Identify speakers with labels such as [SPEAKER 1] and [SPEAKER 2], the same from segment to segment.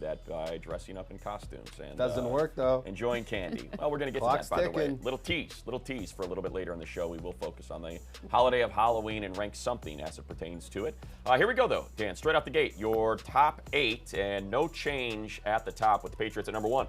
[SPEAKER 1] that by dressing up in costumes and
[SPEAKER 2] Doesn't work though.
[SPEAKER 1] enjoying candy. Well, we're going to get
[SPEAKER 2] Clock's
[SPEAKER 1] to that, by the way.
[SPEAKER 2] ticking.
[SPEAKER 1] Little tease for a little bit later in the show. We will focus on the holiday of Halloween and rank something as it pertains to it. Here we go, though, Dan. Straight off the gate, your top 8, and no change at the top with the Patriots at number 1.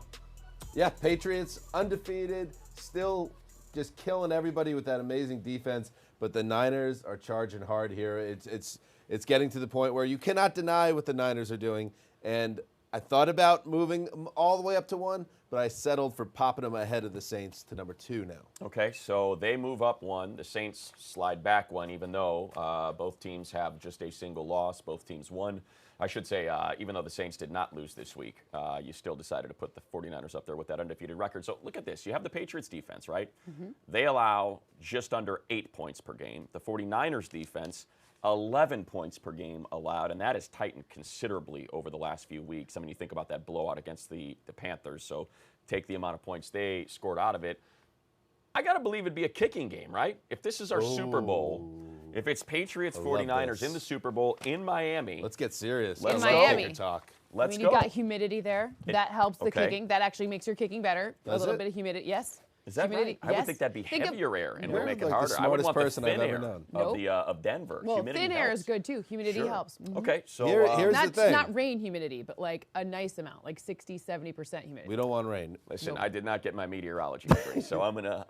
[SPEAKER 2] Yeah, Patriots undefeated, still just killing everybody with that amazing defense. But the Niners are charging hard here. It's getting to the point where you cannot deny what the Niners are doing. And I thought about moving them all the way up to 1, but I settled for popping them ahead of the Saints to number 2 now.
[SPEAKER 1] Okay, so they move up 1. The Saints slide back 1, even though both teams have just a single loss. Both teams won. I should say, even though the Saints did not lose this week, you still decided to put the 49ers up there with that undefeated record. So look at this. You have the Patriots defense, right? Mm-hmm. They allow just under 8 points per game. The 49ers defense, 11 points per game allowed, and that has tightened considerably over the last few weeks. I mean, you think about that blowout against the Panthers, so take the amount of points they scored out of it. I got to believe it'd be a kicking game, right? If this is our Super Bowl, if it's Patriots 49ers in the Super Bowl in Miami.
[SPEAKER 2] Let's get serious.
[SPEAKER 3] In Miami.
[SPEAKER 2] Talk.
[SPEAKER 1] Let's go.
[SPEAKER 3] You got humidity there. That helps the kicking. That actually makes your kicking better.
[SPEAKER 2] Does
[SPEAKER 3] a little
[SPEAKER 2] it?
[SPEAKER 3] bit of humidity. Yes.
[SPEAKER 1] Is that
[SPEAKER 3] humidity?
[SPEAKER 1] right? I would think that'd be heavier air and would make it harder. I would want the thin air of Denver.
[SPEAKER 3] Well,
[SPEAKER 1] humidity
[SPEAKER 3] thin air
[SPEAKER 1] helps.
[SPEAKER 3] is good too. Humidity helps. Mm-hmm.
[SPEAKER 1] Okay, so
[SPEAKER 2] here's the thing.
[SPEAKER 3] Not rain humidity, but like a nice amount, like 60-70% humidity.
[SPEAKER 2] We don't want rain.
[SPEAKER 1] Listen, I did not get my meteorology degree, so I'm gonna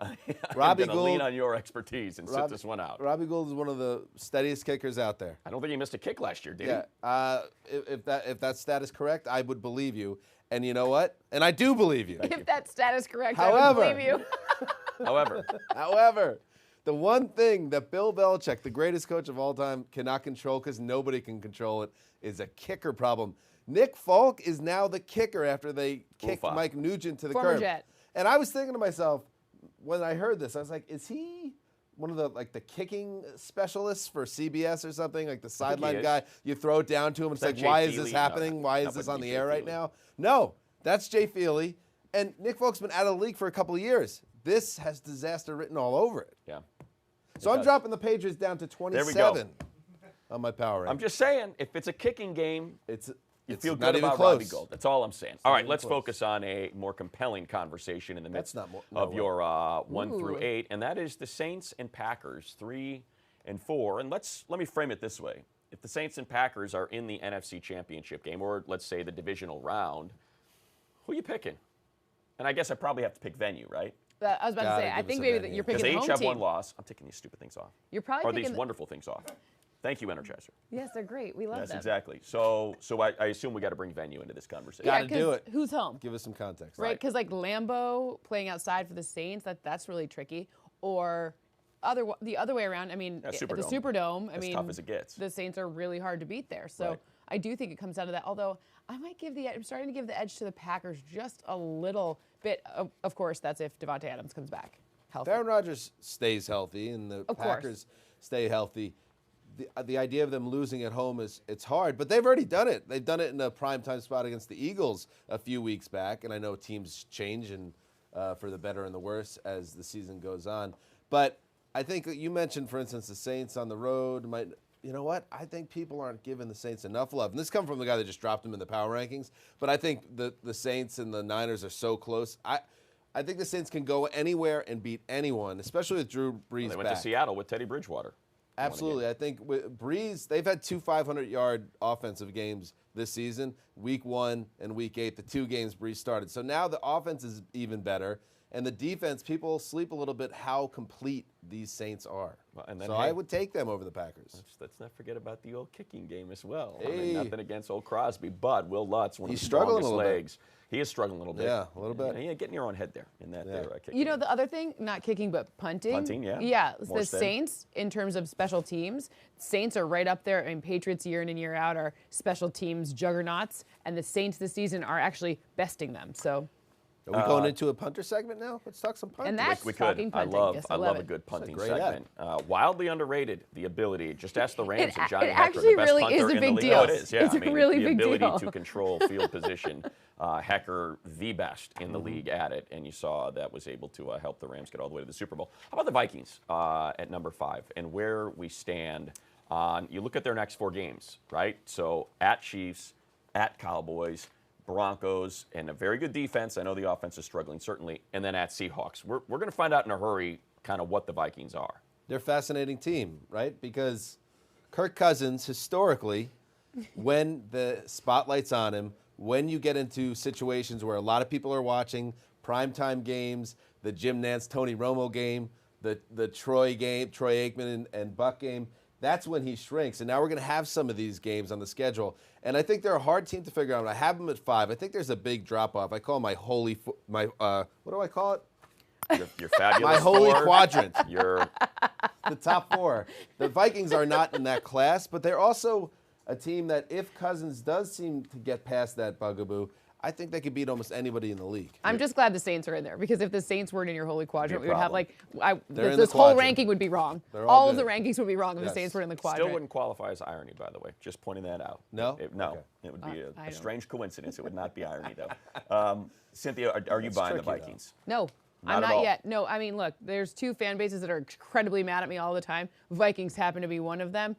[SPEAKER 1] lean on your expertise and sit this one out.
[SPEAKER 2] Robbie Gould is one of the steadiest kickers out there.
[SPEAKER 1] I don't think he missed a kick last year, did he?
[SPEAKER 2] Yeah. If that stat is correct, I would believe you. And you know what? And I do believe you.
[SPEAKER 3] If that stat is correct,
[SPEAKER 2] However,
[SPEAKER 3] I would believe you.
[SPEAKER 2] However, the one thing that Bill Belichick, the greatest coach of all time, cannot control because nobody can control it is a kicker problem. Nick Folk is now the kicker after they kicked Mike Nugent to the curb.
[SPEAKER 3] Jet.
[SPEAKER 2] And I was thinking to myself, when I heard this, I was like, is he one of the kicking specialists for CBS or something, like the sideline guy? You throw it down to him, it's like, why is this happening? Why is this on the air right now? No, that's Jay Feely. And Nick Folk's been out of the league for a couple of years. This has disaster written all over it.
[SPEAKER 1] Yeah.
[SPEAKER 2] So I'm dropping the Patriots down to 27 on my power ranking.
[SPEAKER 1] I'm just saying, if it's a kicking game, you feel good about
[SPEAKER 2] close.
[SPEAKER 1] Robbie Gould. That's all I'm saying. All right, let's focus on a more compelling conversation in the midst of your 1 through 8, and that is the Saints and Packers, 3 and 4. And let me frame it this way. If the Saints and Packers are in the NFC Championship game, or let's say the divisional round, who are you picking? And I guess I probably have to pick venue, right?
[SPEAKER 3] I was about to say, I think maybe that you're picking the home team.
[SPEAKER 1] Because they each have one loss. I'm taking these stupid things off.
[SPEAKER 3] You're probably
[SPEAKER 1] picking these wonderful things off. Thank you, Energizer.
[SPEAKER 3] Yes, they're great. We love them.
[SPEAKER 1] Yes, exactly. So I assume we got to bring venue into this conversation.
[SPEAKER 2] Got to do it.
[SPEAKER 3] Who's home?
[SPEAKER 2] Give us some context.
[SPEAKER 3] Right, because like Lambeau playing outside for the Saints, that's really tricky. Or the other way around. I mean, the Superdome. I mean,
[SPEAKER 1] tough as it gets.
[SPEAKER 3] The Saints are really hard to beat there. So I do think it comes down to that. Although I'm starting to give the edge to the Packers just a little bit. Of course, that's if Devontae Adams comes back healthy.
[SPEAKER 2] If Aaron Rodgers stays healthy and the Packers stay healthy, the idea of them losing at home it's hard. But they've already done it. They've done it in a primetime spot against the Eagles a few weeks back. And I know teams change and for the better and the worse as the season goes on. But I think you mentioned, for instance, the Saints on the road might. You know what? I think people aren't giving the Saints enough love. And this comes from the guy that just dropped them in the power rankings. But I think the Saints and the Niners are so close. I think the Saints can go anywhere and beat anyone, especially with Drew Brees back.
[SPEAKER 1] They went to Seattle with Teddy Bridgewater.
[SPEAKER 2] Absolutely. I think with Brees, they've had 2 500-yard offensive games this season, Week 1 and Week 8, the 2 games Brees started. So now the offense is even better. And the defense, people sleep a little bit how complete these Saints are. Well, and then, so I would take them over the Packers.
[SPEAKER 1] Let's not forget about the old kicking game as well. I mean, nothing against old Crosby, but Will Lutz, one of the strongest legs. He is struggling a little bit.
[SPEAKER 2] Yeah, a little bit.
[SPEAKER 1] Yeah, get in your own head there in that kicking.
[SPEAKER 3] You know, the other thing, not kicking, but punting.
[SPEAKER 1] Punting, yeah.
[SPEAKER 3] Yeah, the Saints, in terms of special teams, Saints are right up there, and Patriots year in and year out are special teams juggernauts, and the Saints this season are actually besting them. So.
[SPEAKER 2] Are we going into a punter segment now? Let's talk some punting.
[SPEAKER 3] And that's
[SPEAKER 1] we
[SPEAKER 3] talking
[SPEAKER 1] could.
[SPEAKER 3] punting.
[SPEAKER 1] I love a good punting segment. Wildly underrated, the ability. Just ask the Rams and Johnny
[SPEAKER 3] Hekker,
[SPEAKER 1] actually
[SPEAKER 3] the best
[SPEAKER 1] really
[SPEAKER 3] punter
[SPEAKER 1] is a
[SPEAKER 3] in
[SPEAKER 1] big
[SPEAKER 3] the league.
[SPEAKER 1] Deal. No, it is. Yeah,
[SPEAKER 3] it's a really big deal.
[SPEAKER 1] The ability to control field position. Hekker, the best in the league at it, and you saw that was able to help the Rams get all the way to the Super Bowl. How about the Vikings at number 5 and where we stand on? You look at their next 4 games, right? So at Chiefs, at Cowboys, Broncos, and a very good defense. I know the offense is struggling, certainly. And then at Seahawks. We're going to find out in a hurry kind of what the Vikings are.
[SPEAKER 2] They're a fascinating team, right? Because Kirk Cousins, historically, when the spotlight's on him, when you get into situations where a lot of people are watching, primetime games, the Jim Nantz, Tony Romo game, the Troy game, Troy Aikman and Buck game, that's when he shrinks. And now we're going to have some of these games on the schedule. And I think they're a hard team to figure out. I have them at 5. I think there's a big drop-off. I call them what do I call it?
[SPEAKER 1] Your fabulous
[SPEAKER 2] my holy
[SPEAKER 1] four.
[SPEAKER 2] quadrant.
[SPEAKER 1] Your
[SPEAKER 2] The top 4. The Vikings are not in that class, but they're also a team that if Cousins does seem to get past that bugaboo, I think they could beat almost anybody in the league.
[SPEAKER 3] I'm just glad the Saints are in there, because if the Saints weren't in your holy quadrant, we would have this whole ranking would be wrong. All of the rankings would be wrong if the Saints were in the quadrant.
[SPEAKER 1] Still wouldn't qualify as irony, by the way. Just pointing that out.
[SPEAKER 2] No?
[SPEAKER 1] No.
[SPEAKER 2] Okay.
[SPEAKER 1] It would be a strange coincidence. It would not be irony, though. Cynthia, are you buying the Vikings?
[SPEAKER 3] No. I'm not yet. No, I mean, look, there's 2 fan bases that are incredibly mad at me all the time. Vikings happen to be one of them.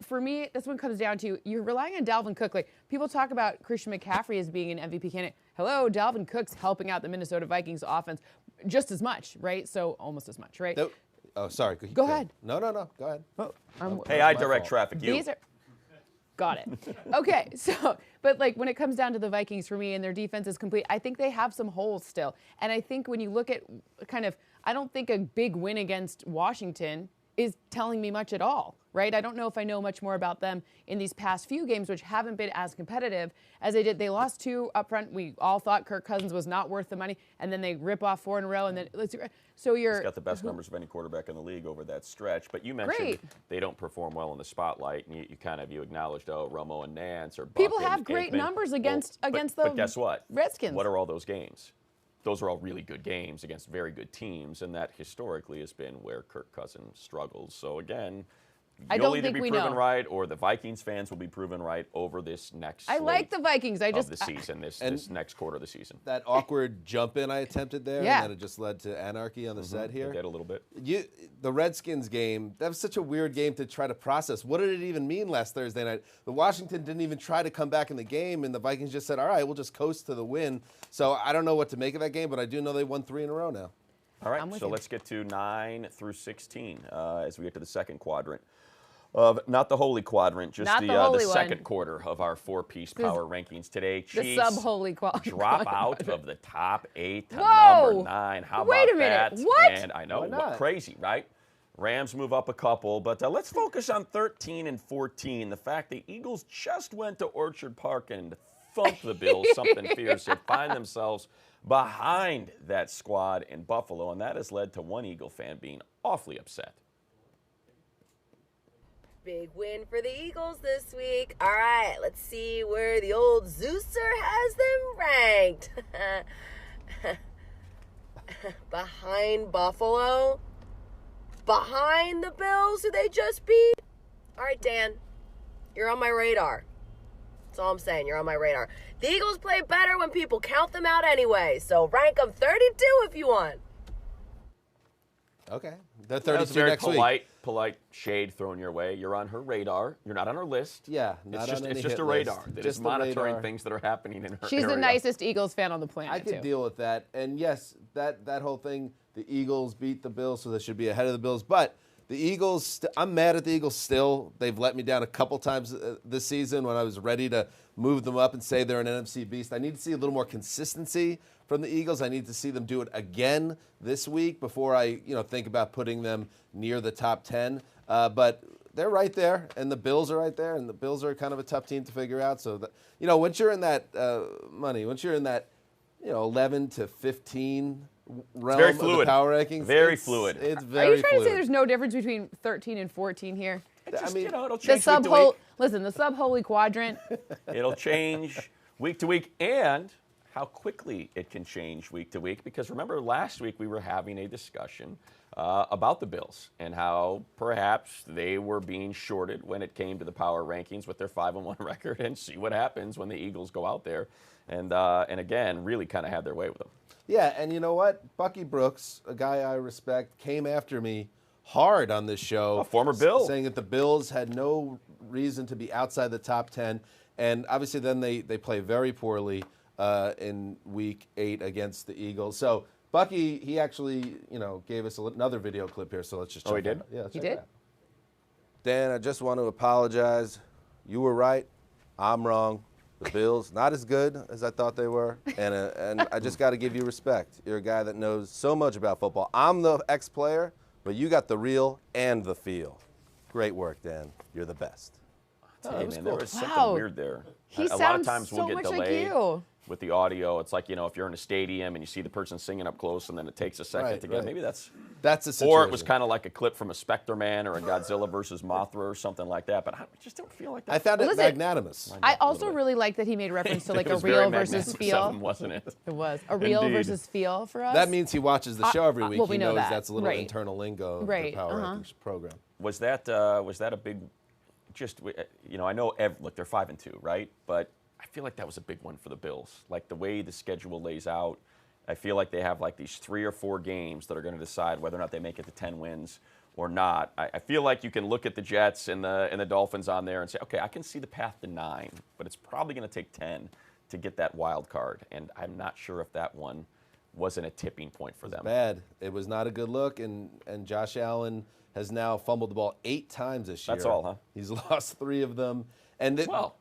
[SPEAKER 3] For me, that's what it comes down to. You're relying on Dalvin Cook. Like, people talk about Christian McCaffrey as being an MVP candidate. Hello, Dalvin Cook's helping out the Minnesota Vikings offense just as much, right? So almost as much, right?
[SPEAKER 2] No. Oh, sorry.
[SPEAKER 3] Go ahead.
[SPEAKER 2] No. Go ahead.
[SPEAKER 1] Hey, I direct traffic. You.
[SPEAKER 3] Got it. Okay, so, but like when it comes down to the Vikings for me and their defense is complete, I think they have some holes still. And I think when you look at I don't think a big win against Washington is telling me much at all, right? I don't know if I know much more about them in these past few games, which haven't been as competitive as they did. They lost 2 up front. We all thought Kirk Cousins was not worth the money, and then they rip off 4 in a row, and then so
[SPEAKER 1] He's got the best numbers of any quarterback in the league over that stretch. But you mentioned they don't perform well in the spotlight, and you acknowledged, Romo and Nance or Buck
[SPEAKER 3] people have
[SPEAKER 1] and
[SPEAKER 3] great
[SPEAKER 1] Aikman.
[SPEAKER 3] numbers against the
[SPEAKER 1] But guess what?
[SPEAKER 3] Redskins.
[SPEAKER 1] What are all those games? Those are all really good games against very good teams, and that historically has been where Kirk Cousins struggles. So again, you'll either be proven right, or the Vikings fans will be proven right over this next.
[SPEAKER 3] I like the Vikings.
[SPEAKER 1] Of the season, this next quarter of the season.
[SPEAKER 2] That awkward jump in I attempted there,
[SPEAKER 3] Yeah.
[SPEAKER 2] and then it just led to anarchy on the set here.
[SPEAKER 1] It did a little bit.
[SPEAKER 2] The Redskins game, that was such a weird game to try to process. What did it even mean last Thursday night? The Washington didn't even try to come back in the game, and the Vikings just said, all right, we'll just coast to the win. So I don't know what to make of that game, but I do know they won 3 in a row now.
[SPEAKER 1] All right, so let's get to 9 through 16 as we get to the second quadrant. Of not the holy quadrant, just the second quarter of our 4-piece power rankings today. Chiefs
[SPEAKER 3] the sub-holy quadrant.
[SPEAKER 1] drop out of the top 8 to
[SPEAKER 3] Whoa!
[SPEAKER 1] number 9. How
[SPEAKER 3] Wait
[SPEAKER 1] about
[SPEAKER 3] a minute.
[SPEAKER 1] that?
[SPEAKER 3] What?
[SPEAKER 1] And I know,
[SPEAKER 2] Why not?
[SPEAKER 1] crazy, right? Rams move up a couple, but let's focus on 13 and 14. The fact the Eagles just went to Orchard Park and thumped the Bills, something fierce, and find themselves behind that squad in Buffalo, and that has led to one Eagle fan being awfully upset.
[SPEAKER 4] Big win for the Eagles this week. All right, let's see where the old Zeuser has them ranked. Behind Buffalo? Behind the Bills who they just beat? All right, Dan, you're on my radar. That's all I'm saying. You're on my radar. The Eagles play better when people count them out anyway, so rank them 32 if you want.
[SPEAKER 2] Okay. They're 32
[SPEAKER 1] very
[SPEAKER 2] next week.
[SPEAKER 1] polite shade thrown your way. You're on her radar. You're not on her list.
[SPEAKER 2] Yeah, not
[SPEAKER 1] it's
[SPEAKER 2] on any
[SPEAKER 1] just
[SPEAKER 2] hit
[SPEAKER 1] a radar
[SPEAKER 2] list.
[SPEAKER 1] that
[SPEAKER 2] Just
[SPEAKER 1] is
[SPEAKER 2] the
[SPEAKER 1] monitoring
[SPEAKER 2] radar.
[SPEAKER 1] things that are happening in her
[SPEAKER 3] She's
[SPEAKER 1] area.
[SPEAKER 3] the nicest Eagles fan on the planet,
[SPEAKER 2] I could
[SPEAKER 3] too.
[SPEAKER 2] deal with that. And yes, that whole thing, the Eagles beat the Bills, so they should be ahead of the Bills. But the Eagles, I'm mad at the Eagles still. They've let me down a couple times this season when I was ready to move them up and say they're an NFC beast. I need to see a little more consistency from the Eagles. I need to see them do it again this week before I think about putting them near the top 10. But they're right there, and the Bills are right there, and the Bills are kind of a tough team to figure out. So, once you're in that once you're in that 11 to 15 realm
[SPEAKER 1] very
[SPEAKER 2] of
[SPEAKER 1] fluid.
[SPEAKER 2] the power rankings,
[SPEAKER 1] Very fluid.
[SPEAKER 2] It's
[SPEAKER 3] Are
[SPEAKER 2] very
[SPEAKER 3] you trying
[SPEAKER 2] fluid.
[SPEAKER 3] to say there's no difference between 13 and 14 here?
[SPEAKER 1] It'll
[SPEAKER 3] The
[SPEAKER 1] change week to week.
[SPEAKER 3] the sub-holy quadrant.
[SPEAKER 1] It'll change week to week, and how quickly it can change week to week. Because remember, last week we were having a discussion about the Bills and how perhaps they were being shorted when it came to the power rankings with their 5-1 record, and see what happens when the Eagles go out there and again really kind of have their way with them.
[SPEAKER 2] Yeah, and you know what? Bucky Brooks, a guy I respect, came after me hard on this show.
[SPEAKER 1] A former Bill.
[SPEAKER 2] Saying that the Bills had no reason to be outside the top 10. And obviously then they play very poorly in Week 8 against the Eagles. So Bucky, he actually, gave us another video clip here. So let's just check
[SPEAKER 1] he did?
[SPEAKER 2] it out. Yeah,
[SPEAKER 3] He did?
[SPEAKER 2] Dan, I just want to apologize. You were right. I'm wrong. The Bills, not as good as I thought they were. And I just got to give you respect. You're a guy that knows so much about football. I'm the ex-player, but you got the real and the feel. Great work, Dan. You're the best.
[SPEAKER 1] Hey, man, there was something
[SPEAKER 3] Wow.
[SPEAKER 1] weird there.
[SPEAKER 3] He
[SPEAKER 1] a lot of
[SPEAKER 3] sounds
[SPEAKER 1] times
[SPEAKER 3] so
[SPEAKER 1] we'll get
[SPEAKER 3] much like
[SPEAKER 1] delayed
[SPEAKER 3] you.
[SPEAKER 1] with the audio. It's like, if you're in a stadium and you see the person singing up close and then it takes a second
[SPEAKER 2] Right,
[SPEAKER 1] to get.
[SPEAKER 2] right.
[SPEAKER 1] Maybe that's
[SPEAKER 2] a situation.
[SPEAKER 1] Or it was kind of like a clip from a Spectre Man or a Godzilla versus Mothra or something like that. But I just don't feel like that.
[SPEAKER 2] I found it
[SPEAKER 3] Listen,
[SPEAKER 2] magnanimous.
[SPEAKER 3] I also really like that he made reference to like
[SPEAKER 1] It
[SPEAKER 3] a
[SPEAKER 1] was very
[SPEAKER 3] real versus
[SPEAKER 1] magnificent,
[SPEAKER 3] feel.
[SPEAKER 1] wasn't it?
[SPEAKER 3] It was a real
[SPEAKER 1] Indeed.
[SPEAKER 3] versus feel for us.
[SPEAKER 2] That means he watches the show every week.
[SPEAKER 3] well,
[SPEAKER 2] He
[SPEAKER 3] we know
[SPEAKER 2] knows
[SPEAKER 3] that.
[SPEAKER 2] that's a little
[SPEAKER 3] Right.
[SPEAKER 2] internal lingo of
[SPEAKER 3] Right,
[SPEAKER 2] the Power Rankings program.
[SPEAKER 1] Was that a big? I know. Look, they're 5-2, right? But I feel like that was a big one for the Bills. Like the way the schedule lays out, I feel like they have like these 3 or 4 games that are going to decide whether or not they make it to 10 wins or not. I feel like you can look at the Jets and the Dolphins on there and say, okay, I can see the path to 9, but it's probably going to take 10 to get that wild card. And I'm not sure if that one wasn't a tipping point for them.
[SPEAKER 2] Bad. It was not a good look, and Josh Allen has now fumbled the ball 8 times this year.
[SPEAKER 1] That's all, huh?
[SPEAKER 2] He's lost 3 of them. And
[SPEAKER 1] go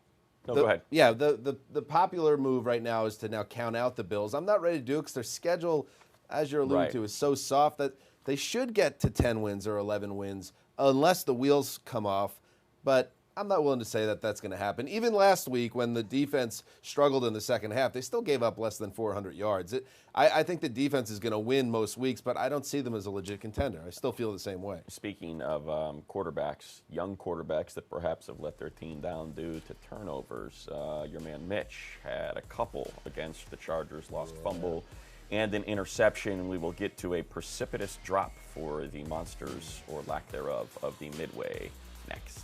[SPEAKER 1] ahead.
[SPEAKER 2] Yeah, the popular move right now is to now count out the Bills. I'm not ready to do it because their schedule, as you're alluding
[SPEAKER 1] Right.
[SPEAKER 2] to, is so soft that they should get to 10 wins or 11 wins unless the wheels come off. But I'm not willing to say that that's going to happen. Even last week when the defense struggled in the second half, they still gave up less than 400 yards. I think the defense is going to win most weeks, but I don't see them as a legit contender. I still feel the same way.
[SPEAKER 1] Speaking of quarterbacks, young quarterbacks that perhaps have let their team down due to turnovers, your man Mitch had a couple against the Chargers, lost fumble and an interception. We will get to a precipitous drop for the Monsters, or lack thereof, of the Midway next.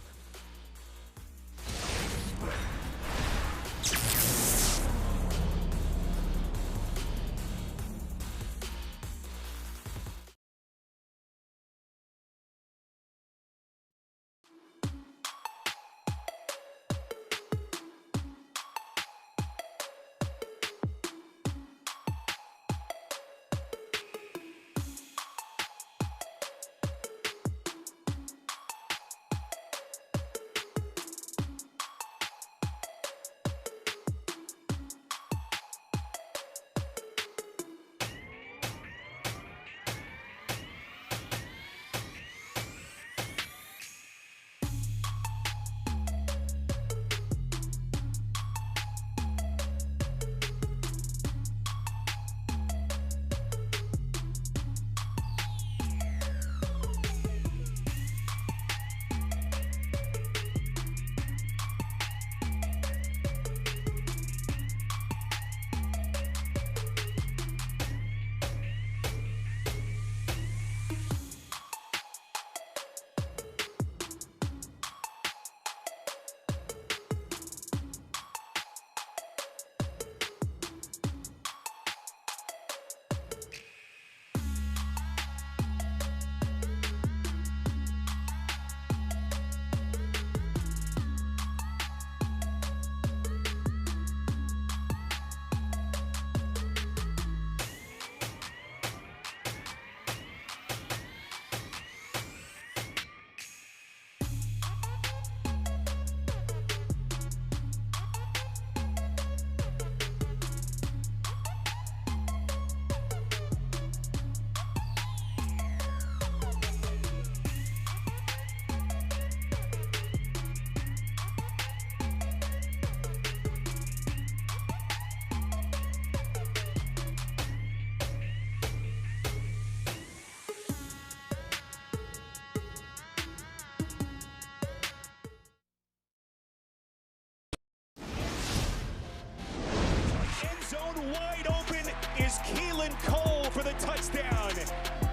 [SPEAKER 5] Wide open is Keelan Cole for the touchdown.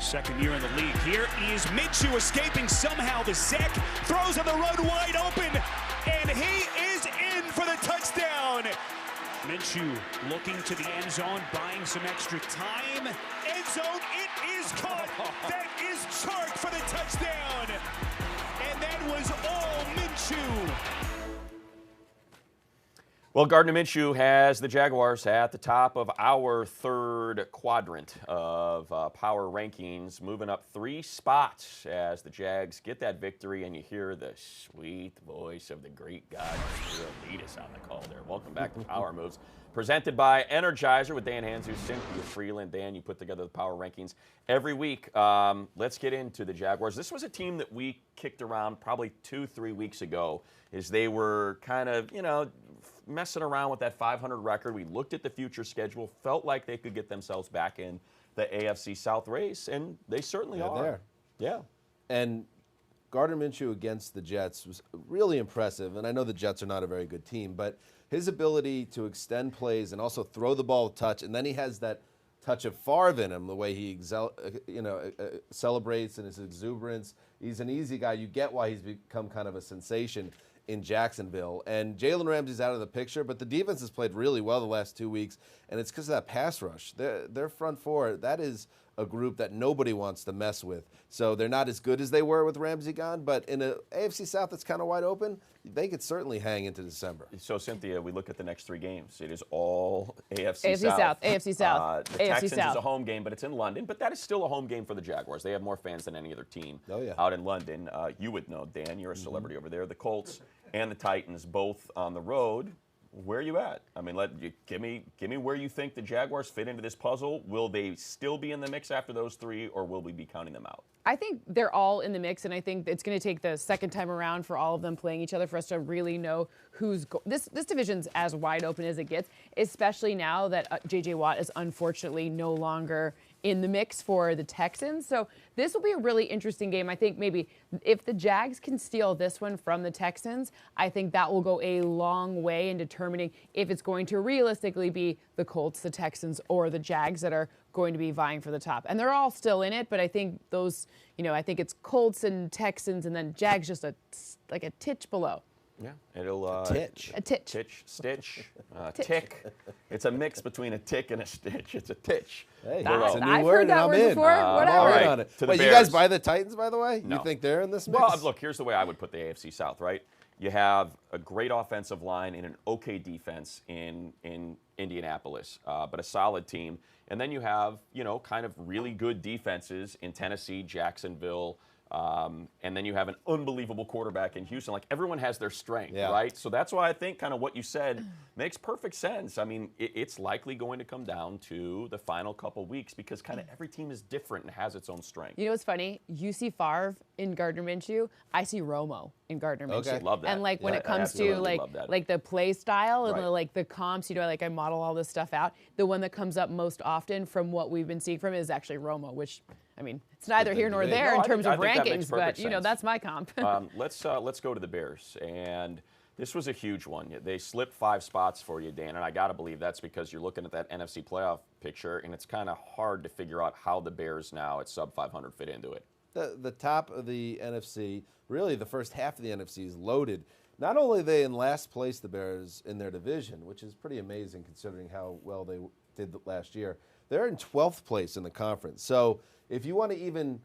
[SPEAKER 5] Second year in the league. Here is Minshew escaping somehow the sack. Throws on the run wide open. And he is in for the touchdown. Minshew looking to the end zone, buying some extra time. End zone, it is caught. That is Chark for the touchdown. And that was all Minshew.
[SPEAKER 1] Well, Gardner Minshew has the Jaguars at the top of our third quadrant of power rankings, moving up 3 spots as the Jags get that victory, and you hear the sweet voice of the great God who lead us on the call there. Welcome back to Power Moves, presented by Energizer with Dan Hanzu, Cynthia Freeland. Dan, you put together the power rankings every week. Let's get into the Jaguars. This was a team that we kicked around probably 2-3 weeks ago, as they were kind of, messing around with that 500 record. We looked at the future schedule, felt like they could get themselves back in the AFC South race, and they certainly are.
[SPEAKER 2] There.
[SPEAKER 1] Yeah.
[SPEAKER 2] And Gardner Minshew against the Jets was really impressive, and I know the Jets are not a very good team, but his ability to extend plays and also throw the ball with touch, and then he has that touch of Favre in him, the way he celebrates and his exuberance. He's an easy guy. You get why he's become kind of a sensation in Jacksonville. And Jalen Ramsey's out of the picture, but the defense has played really well the last 2 weeks, and it's because of that pass rush. Their front four, that is a group that nobody wants to mess with. So they're not as good as they were with Ramsey gone, but in an AFC South that's kind of wide open, they could certainly hang into December.
[SPEAKER 1] So, Cynthia, we look at the next 3 games. It is all AFC
[SPEAKER 3] AFC South. AFC South.
[SPEAKER 1] The
[SPEAKER 3] AFC
[SPEAKER 1] Texans
[SPEAKER 3] South.
[SPEAKER 1] is a home game, but it's in London. But that is still a home game for the Jaguars. They have more fans than any other team out in London. You would know, Dan. You're a celebrity over there. The Colts and the Titans both on the road. Where are you at? I mean, give me where you think the Jaguars fit into this puzzle. Will they still be in the mix after those 3, or will we be counting them out?
[SPEAKER 3] I think they're all in the mix, and I think it's going to take the second time around for all of them playing each other for us to really know who's this division's as wide open as it gets, especially now that J.J. Watt is unfortunately no longer in the mix for the Texans. So this will be a really interesting game. I think maybe if the Jags can steal this one from the Texans, I think that will go a long way in determining if it's going to realistically be the Colts, the Texans, or the Jags that are going to be vying for the top. And they're all still in it, but I think those, I think it's Colts and Texans, and then Jags just like a titch below.
[SPEAKER 1] Yeah, it'll
[SPEAKER 2] a titch.
[SPEAKER 3] A titch.
[SPEAKER 1] Titch, stitch, tick. It's a mix between a tick and a stitch. It's a titch.
[SPEAKER 2] Hey, it's a new
[SPEAKER 3] I've
[SPEAKER 2] word,
[SPEAKER 3] heard that
[SPEAKER 2] and I'm
[SPEAKER 3] word
[SPEAKER 2] in.
[SPEAKER 3] before. Whatever.
[SPEAKER 2] All
[SPEAKER 1] right.
[SPEAKER 2] on it.
[SPEAKER 1] To the
[SPEAKER 2] Wait, you
[SPEAKER 1] Bears.
[SPEAKER 2] guys buy the Titans, by the way?
[SPEAKER 1] No.
[SPEAKER 2] You think they're in this mix?
[SPEAKER 1] Well, look, here's the way I would put the AFC South, right? You have a great offensive line and an okay defense in Indianapolis, but a solid team. And then you have, kind of really good defenses in Tennessee, Jacksonville, and then you have an unbelievable quarterback in Houston. Like, everyone has their strength, right? So that's why I think kind of what you said makes perfect sense. I mean, it's likely going to come down to the final couple weeks because kind of every team is different and has its own strength.
[SPEAKER 3] You know what's funny? You see Favre in Gardner Minshew. I see Romo in Gardner Minshew.
[SPEAKER 2] Okay.
[SPEAKER 1] Love that.
[SPEAKER 3] And when it comes to like the play style and the comps, I model all this stuff out. The one that comes up most often from what we've been seeing from it is actually Romo, which, I mean, it's neither here nor there in terms of rankings, but that's my comp.
[SPEAKER 1] Let's go to the Bears, and this was a huge one. They slipped 5 spots for you, Dan, and I got to believe that's because you're looking at that NFC playoff picture, and it's kind of hard to figure out how the Bears now at sub 500 fit into it.
[SPEAKER 2] The top of the NFC, really the first half of the NFC is loaded. Not only are they in last place, the Bears, in their division, which is pretty amazing considering how well they did last year, they're in 12th place in the conference. So if you want to even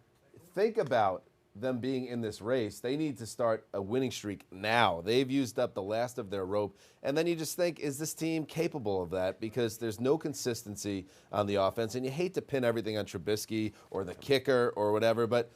[SPEAKER 2] think about them being in this race, they need to start a winning streak now. They've used up the last of their rope. And then you just think, is this team capable of that? Because there's no consistency on the offense. And you hate to pin everything on Trubisky or the kicker or whatever, but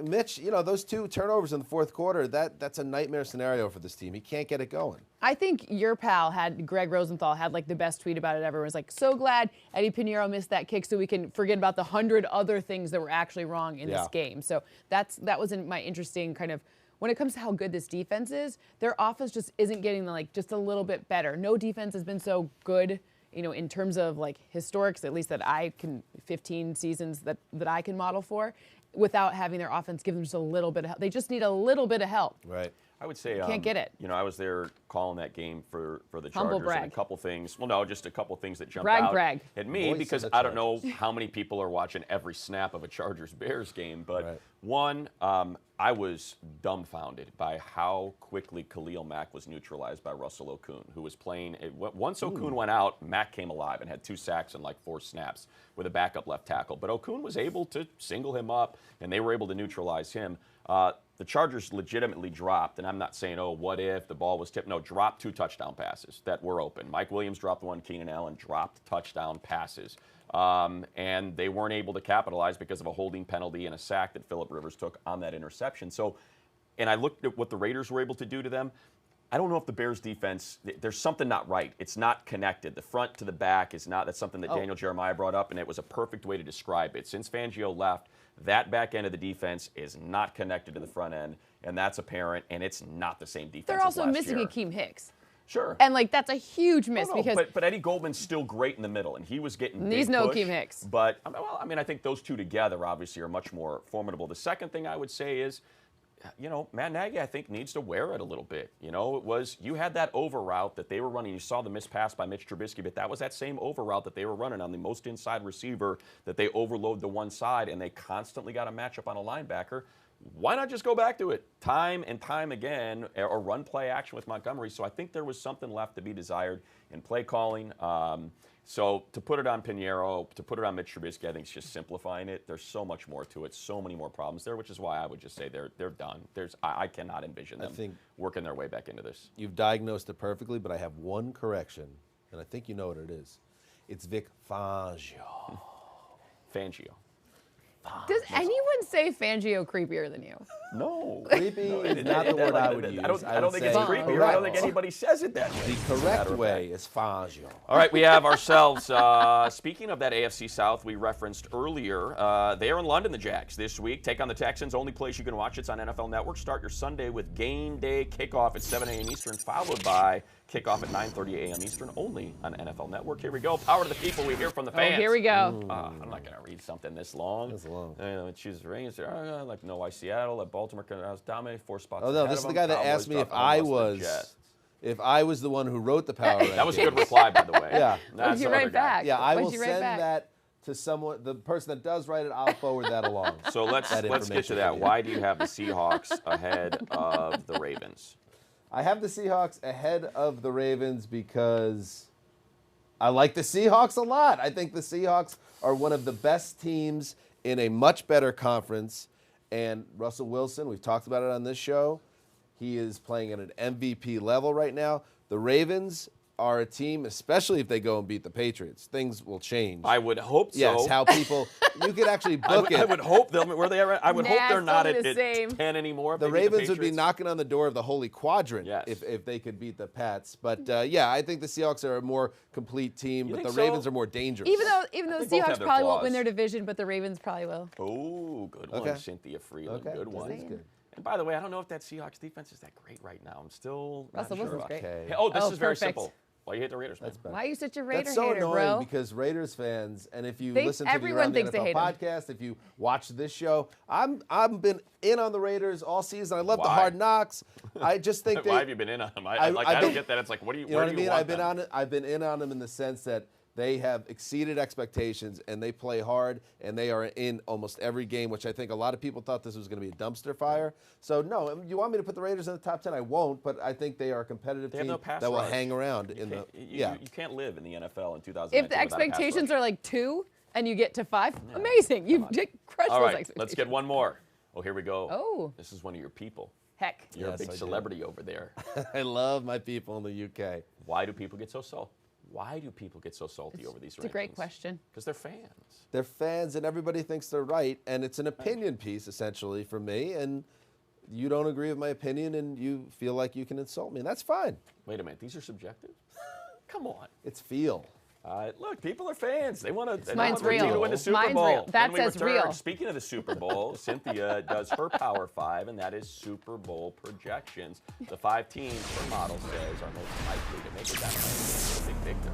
[SPEAKER 2] Mitch, those 2 turnovers in the fourth quarter, that's a nightmare scenario for this team. He can't get it going.
[SPEAKER 3] I think your pal Greg Rosenthal had the best tweet about it ever. It was so glad Eddie Pinheiro missed that kick so we can forget about the 100 other things that were actually wrong in this game. So that was my interesting kind of, when it comes to how good this defense is, their offense just isn't getting just a little bit better. No defense has been so good, in terms of historics, at least that I can, 15 seasons that I can model for, without having their offense give them just a little bit of help. They just need a little bit of help.
[SPEAKER 2] Right.
[SPEAKER 1] I would say
[SPEAKER 3] can't get it.
[SPEAKER 1] I was there calling that game for the
[SPEAKER 3] Humble
[SPEAKER 1] Chargers,
[SPEAKER 3] brag.
[SPEAKER 1] and a couple things. Well, no, just a couple things that jumped
[SPEAKER 3] brag.
[SPEAKER 1] at me
[SPEAKER 2] Voice
[SPEAKER 1] because
[SPEAKER 2] of the
[SPEAKER 1] I don't know how many people are watching every snap of a Chargers-Bears game, but one, I was dumbfounded by how quickly Khalil Mack was neutralized by Russell Okung, who was playing. Once Okung went out, Mack came alive and had 2 sacks and 4 snaps with a backup left tackle. But Okung was able to single him up, and they were able to neutralize him. the Chargers legitimately dropped, and I'm not saying, oh, what if the ball was tipped. No, dropped 2 touchdown passes that were open. Mike Williams dropped one, Keenan Allen dropped touchdown passes. And they weren't able to capitalize because of a holding penalty and a sack that Phillip Rivers took on that interception. So, and I looked at what the Raiders were able to do to them. I don't know if the Bears defense, there's something not right. It's not connected. The front to the back is not. That's something that Daniel Jeremiah brought up, and it was a perfect way to describe it. Since Fangio left, that back end of the defense is not connected to the front end, and that's apparent, and it's not the same defense
[SPEAKER 3] They're
[SPEAKER 1] as
[SPEAKER 3] also
[SPEAKER 1] last
[SPEAKER 3] missing
[SPEAKER 1] year.
[SPEAKER 3] Akeem Hicks.
[SPEAKER 1] Sure.
[SPEAKER 3] And, like, that's a huge miss because
[SPEAKER 1] but Eddie Goldman's still great in the middle, and he was getting
[SPEAKER 3] he's
[SPEAKER 1] big
[SPEAKER 3] no
[SPEAKER 1] push,
[SPEAKER 3] Akeem Hicks.
[SPEAKER 1] But, well, I mean, I think those two together obviously are much more formidable. The second thing I would say is, you know, Matt Nagy, I think, needs to wear it a little bit. You know, you had that over route that they were running. You saw the missed pass by Mitch Trubisky, but that was that same over route that they were running on the most inside receiver that they overload the one side, and they constantly got a matchup on a linebacker. Why not just go back to it time and time again or run play action with Montgomery? So I think there was something left to be desired in play calling. So to put it on Pinheiro, to put it on Mitch Trubisky, I think it's just simplifying it. There's so much more to it, so many more problems there, which is why I would just say they're done. I cannot envision them working their way back into this.
[SPEAKER 2] You've diagnosed it perfectly, but I have one correction, and I think you know what it is. It's Vic Fangio.
[SPEAKER 1] Fangio.
[SPEAKER 3] Does anyone say Fangio creepier than you?
[SPEAKER 1] No.
[SPEAKER 2] Creepy is not the word I would use.
[SPEAKER 1] I don't think it's creepy. I don't think anybody says it that way.
[SPEAKER 2] The correct way is Fangio.
[SPEAKER 1] All right, we have ourselves, speaking of that AFC South we referenced earlier, they are in London, the Jags, this week. Take on the Texans, only place you can watch. It's on NFL Network. Start your Sunday with game day kickoff at 7 a.m. Eastern, followed by kickoff at 9:30 a.m. Eastern, only on NFL Network. Here we go. Power to the people. We hear from the fans.
[SPEAKER 3] Oh, here we go.
[SPEAKER 1] I'm not going to read something this long.
[SPEAKER 2] That's long.
[SPEAKER 1] Choose the Rangers. Like, no, why Seattle? Like Baltimore can dominate 4 spots.
[SPEAKER 2] Oh, no, this is the guy that asked me if I was the one who wrote the power rankings.
[SPEAKER 1] That was a good reply, by the way.
[SPEAKER 2] Yeah.
[SPEAKER 1] That's
[SPEAKER 3] you
[SPEAKER 1] the other
[SPEAKER 3] write
[SPEAKER 1] guy.
[SPEAKER 3] back?
[SPEAKER 2] Yeah, I will
[SPEAKER 3] What'd you write
[SPEAKER 2] send
[SPEAKER 3] back?
[SPEAKER 2] that to someone. The person that does write it, I'll forward that along.
[SPEAKER 1] So let's get to that. Why do you have the Seahawks ahead of the Ravens?
[SPEAKER 2] I have the Seahawks ahead of the Ravens because I like the Seahawks a lot. I think the Seahawks are one of the best teams in a much better conference. And Russell Wilson, we've talked about it on this show, he is playing at an MVP level right now. The Ravens are a team, especially if they go and beat the Patriots, things will change.
[SPEAKER 1] I would hope so.
[SPEAKER 2] Yes, how people, you could actually book it.
[SPEAKER 1] I would hope where they are. I would hope they're not at
[SPEAKER 3] the same.
[SPEAKER 1] 10 anymore.
[SPEAKER 2] The Ravens would be knocking on the door of the Holy Quadrant
[SPEAKER 1] Yes.
[SPEAKER 2] if they could beat the Pats. But, yeah, I think the Seahawks are a more complete team, but
[SPEAKER 1] think
[SPEAKER 2] the
[SPEAKER 1] so?
[SPEAKER 2] Ravens are more dangerous.
[SPEAKER 3] Even though
[SPEAKER 1] they
[SPEAKER 3] the
[SPEAKER 1] both have
[SPEAKER 3] Seahawks
[SPEAKER 1] their
[SPEAKER 3] probably won't
[SPEAKER 1] flaws.
[SPEAKER 3] win their division, but the Ravens probably will.
[SPEAKER 1] Oh, good one,
[SPEAKER 2] Okay.
[SPEAKER 1] Cynthia Freeland.
[SPEAKER 2] Okay,
[SPEAKER 1] Good one.
[SPEAKER 2] that's good.
[SPEAKER 1] And by the way, I don't know if that Seahawks defense is that great right now. I'm still not
[SPEAKER 3] Russell
[SPEAKER 1] sure.
[SPEAKER 3] Wilson's great.
[SPEAKER 2] Okay.
[SPEAKER 1] Hey, oh, this
[SPEAKER 3] Oh,
[SPEAKER 1] is very
[SPEAKER 3] perfect.
[SPEAKER 1] simple. Why you hate the Raiders, man?
[SPEAKER 2] That's better.
[SPEAKER 3] Why are you such a Raider
[SPEAKER 2] That's so
[SPEAKER 3] hater,
[SPEAKER 2] annoying
[SPEAKER 3] bro?
[SPEAKER 2] because Raiders fans, and if you
[SPEAKER 3] They-
[SPEAKER 2] listen to the
[SPEAKER 3] everyone
[SPEAKER 2] Around the
[SPEAKER 3] thinks they
[SPEAKER 2] NFL
[SPEAKER 3] hate 'em.
[SPEAKER 2] podcast, if you watch this show, I've been in on the Raiders all season. I love the
[SPEAKER 1] Why?
[SPEAKER 2] Hard Knocks. I just think they.
[SPEAKER 1] Why have you been in on them? I
[SPEAKER 2] I've
[SPEAKER 1] don't
[SPEAKER 2] been-
[SPEAKER 1] get that. It's like, what do you?
[SPEAKER 2] You know
[SPEAKER 1] where
[SPEAKER 2] what I
[SPEAKER 1] do you
[SPEAKER 2] mean?
[SPEAKER 1] want them?
[SPEAKER 2] I've been in on them in the sense that they have exceeded expectations and they play hard and they are in almost every game, which I think a lot of people thought this was going to be a dumpster fire. So no, you want me to put the Raiders in the top 10? I won't, but I think they are a competitive
[SPEAKER 1] They have
[SPEAKER 2] team
[SPEAKER 1] no pass
[SPEAKER 2] that will
[SPEAKER 1] rush.
[SPEAKER 2] hang around
[SPEAKER 1] You
[SPEAKER 2] in the
[SPEAKER 1] can't-
[SPEAKER 2] yeah.
[SPEAKER 1] You can't live in the NFL in 2019
[SPEAKER 3] If the
[SPEAKER 1] without a pass
[SPEAKER 3] expectations
[SPEAKER 1] rush.
[SPEAKER 3] are like 2 and you get to 5, amazing. You crushed
[SPEAKER 1] All
[SPEAKER 3] those
[SPEAKER 1] right,
[SPEAKER 3] expectations.
[SPEAKER 1] let's get one more. Oh, here we go.
[SPEAKER 3] Oh.
[SPEAKER 1] This is one of your people.
[SPEAKER 3] Heck.
[SPEAKER 1] You're
[SPEAKER 2] Yes,
[SPEAKER 1] a
[SPEAKER 2] I
[SPEAKER 1] big
[SPEAKER 2] do.
[SPEAKER 1] celebrity over there.
[SPEAKER 2] I love my people in the UK.
[SPEAKER 1] Why do people get so salty? Why do people get so salty over these rankings?
[SPEAKER 3] It's a great question.
[SPEAKER 1] Because they're fans.
[SPEAKER 2] They're fans and everybody thinks they're right, and it's an opinion piece essentially for me, and you don't agree with my opinion and you feel like you can insult me, and that's fine.
[SPEAKER 1] Wait a minute, these are subjective? Come on.
[SPEAKER 2] It's feel.
[SPEAKER 1] Look, people are fans. They want to
[SPEAKER 3] Mine's
[SPEAKER 1] to
[SPEAKER 3] real.
[SPEAKER 1] win the Super
[SPEAKER 3] Mine's
[SPEAKER 1] Bowl.
[SPEAKER 3] real. That
[SPEAKER 1] When we
[SPEAKER 3] says
[SPEAKER 1] return,
[SPEAKER 3] real.
[SPEAKER 1] Speaking of the Super Bowl, Cynthia does her Power 5, and that is Super Bowl projections. The 5 teams her model says are most likely to make it that way. Big victory.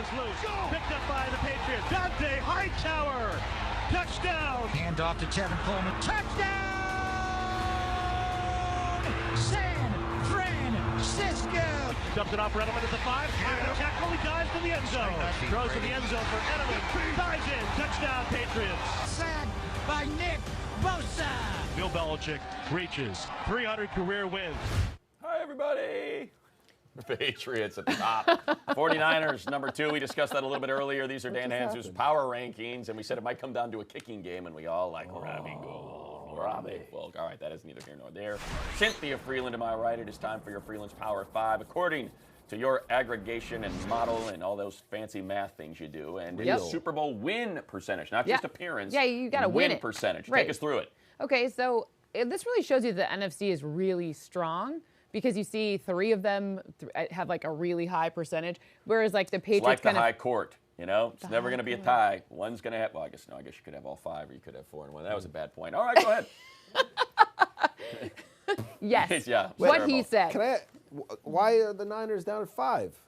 [SPEAKER 6] is loose. Picked up by the Patriots. Dante Hightower. Touchdown.
[SPEAKER 7] Hand off to Tevin Coleman. Touchdown! San Francisco.
[SPEAKER 6] Dumps it off for Edelman at the 5. And tackle, he dives to the end zone. Throws to the end zone for Edelman. Dives in. Touchdown, Patriots.
[SPEAKER 7] Sacked by Nick Bosa.
[SPEAKER 6] Bill Belichick reaches 300 career wins.
[SPEAKER 1] Hi, everybody. The Patriots at the top. 49ers, number 2. We discussed that a little bit earlier. These are Dan Hansu's power rankings, and we said it might come down to a kicking game, and we all like Robbie Gould. Robbie. Well, all right, that is neither here nor there. Cynthia Freeland to my right. It is time for your Freeland's Power 5, according to your aggregation and model and all those fancy math things you do. And it is Super Bowl win percentage, not just appearance.
[SPEAKER 3] Yeah, you got to win it.
[SPEAKER 1] Percentage.
[SPEAKER 3] Right.
[SPEAKER 1] Take us through it.
[SPEAKER 3] Okay, so this really shows you the NFC is really strong because you see 3 of them have like a really high percentage, whereas like the Patriots
[SPEAKER 1] it's like the high court. You know, it's never going to be a tie. One's going to have, well, I guess you could have all 5, or you could have 4 and 1. That was a bad point. All right, go ahead.
[SPEAKER 3] Yes.
[SPEAKER 1] Yeah.
[SPEAKER 3] What he said.
[SPEAKER 2] Why are the Niners down at 5?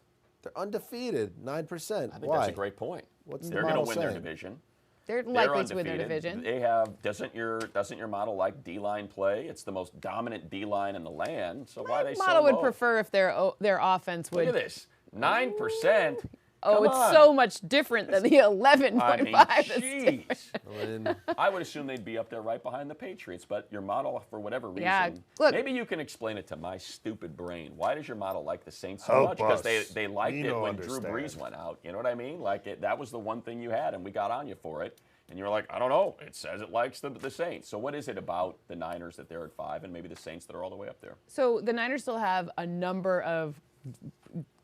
[SPEAKER 2] They're undefeated, 9%.
[SPEAKER 1] I think
[SPEAKER 2] Why?
[SPEAKER 1] that's a great point.
[SPEAKER 2] What's
[SPEAKER 1] They're
[SPEAKER 2] the
[SPEAKER 1] going to
[SPEAKER 2] model
[SPEAKER 1] win their
[SPEAKER 2] saying?
[SPEAKER 1] division.
[SPEAKER 3] They're likely to win
[SPEAKER 1] undefeated.
[SPEAKER 3] their division.
[SPEAKER 1] They have doesn't your model like D-line play? It's the most dominant D-line in the land. So why are they so low?
[SPEAKER 3] Model would prefer if their offense would.
[SPEAKER 1] Look at this, 9%.
[SPEAKER 3] Oh,
[SPEAKER 1] Come
[SPEAKER 3] it's
[SPEAKER 1] on.
[SPEAKER 3] so much different than the 11.5.
[SPEAKER 1] I mean,
[SPEAKER 3] that's
[SPEAKER 1] jeez. I would assume they'd be up there right behind the Patriots, but your model, for whatever reason,
[SPEAKER 3] Yeah, look,
[SPEAKER 1] maybe you can explain it to my stupid brain. Why does your model like the Saints so much? Because they liked it when Drew Brees went out. You know what I mean? Like that was the one thing you had, and we got on you for it. And you were like, I don't know. It says it likes the Saints. So what is it about the Niners that they're at 5, and maybe the Saints that are all the way up there?
[SPEAKER 3] So the Niners still have a number of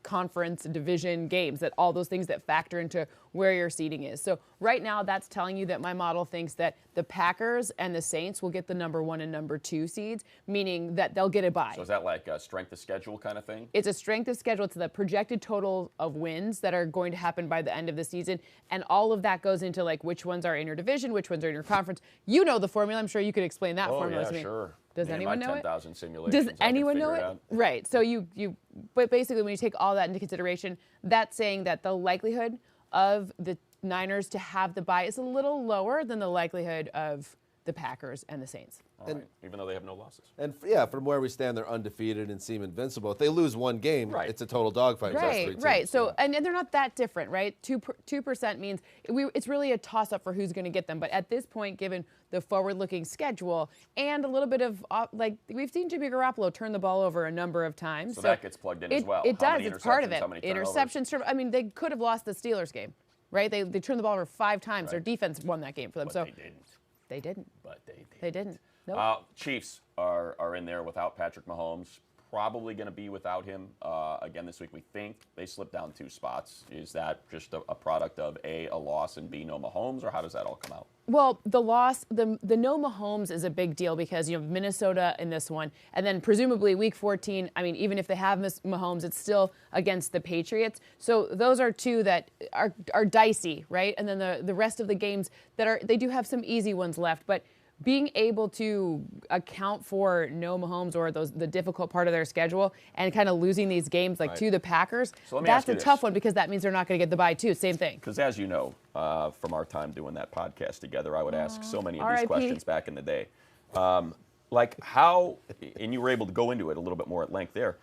[SPEAKER 3] conference division games, that all those things that factor into where your seeding is. So right now that's telling you that my model thinks that the Packers and the Saints will get the number 1 and number 2 seeds, meaning that they'll get a bye.
[SPEAKER 1] So is that like a strength of schedule kind of thing?
[SPEAKER 3] It's a strength of schedule. It's the projected total of wins that are going to happen by the end of the season. And all of that goes into like which ones are in your division, which ones are in your conference. You know the formula. I'm sure you could explain that formula to me.
[SPEAKER 1] Sure.
[SPEAKER 3] Does anyone know
[SPEAKER 1] 10,000
[SPEAKER 3] it?
[SPEAKER 1] simulations.
[SPEAKER 3] Does anyone know it? Right. So but basically when you take all that into consideration, that's saying that the likelihood of the Niners to have the bye is a little lower than the likelihood of the Packers and the Saints.
[SPEAKER 1] All right. Even though they have no losses.
[SPEAKER 2] And from where we stand, they're undefeated and seem invincible. If they lose one game, it's a total dogfight.
[SPEAKER 3] Right. So, and they're not that different, right? 2% means it's really a toss-up for who's going to get them. But at this point, given the forward-looking schedule and a little bit of, like, we've seen Jimmy Garoppolo turn the ball over a number of times.
[SPEAKER 1] So that gets plugged in as well.
[SPEAKER 3] It does. It's part of it.
[SPEAKER 1] How many
[SPEAKER 3] Interceptions. I mean, they could have lost the Steelers game, right? They turned the ball over 5 times. Right. Their defense won that game for them.
[SPEAKER 1] But they didn't.
[SPEAKER 3] They didn't.
[SPEAKER 1] But they didn't.
[SPEAKER 3] They didn't. Nope.
[SPEAKER 1] Chiefs are in there without Patrick Mahomes. Probably going to be without him again this week. We think they slipped down 2 spots. Is that just a product of A, a loss, and B, no Mahomes, or how does that all come out?
[SPEAKER 3] Well, the loss, the no Mahomes is a big deal because you have Minnesota in this one, and then presumably Week 14. I mean, even if they have Mahomes, it's still against the Patriots. So those are 2 that are dicey, right? And then the rest of the games they do have some easy ones left, but being able to account for no Mahomes or the difficult part of their schedule and kind of losing these games to the Packers, that's a tough one because that means they're not going to get the bye too. Same thing.
[SPEAKER 1] Because as you know, from our time doing that podcast together, I would ask so many of these questions back in the day. Like how, and you were able to go into it a little bit more at length there.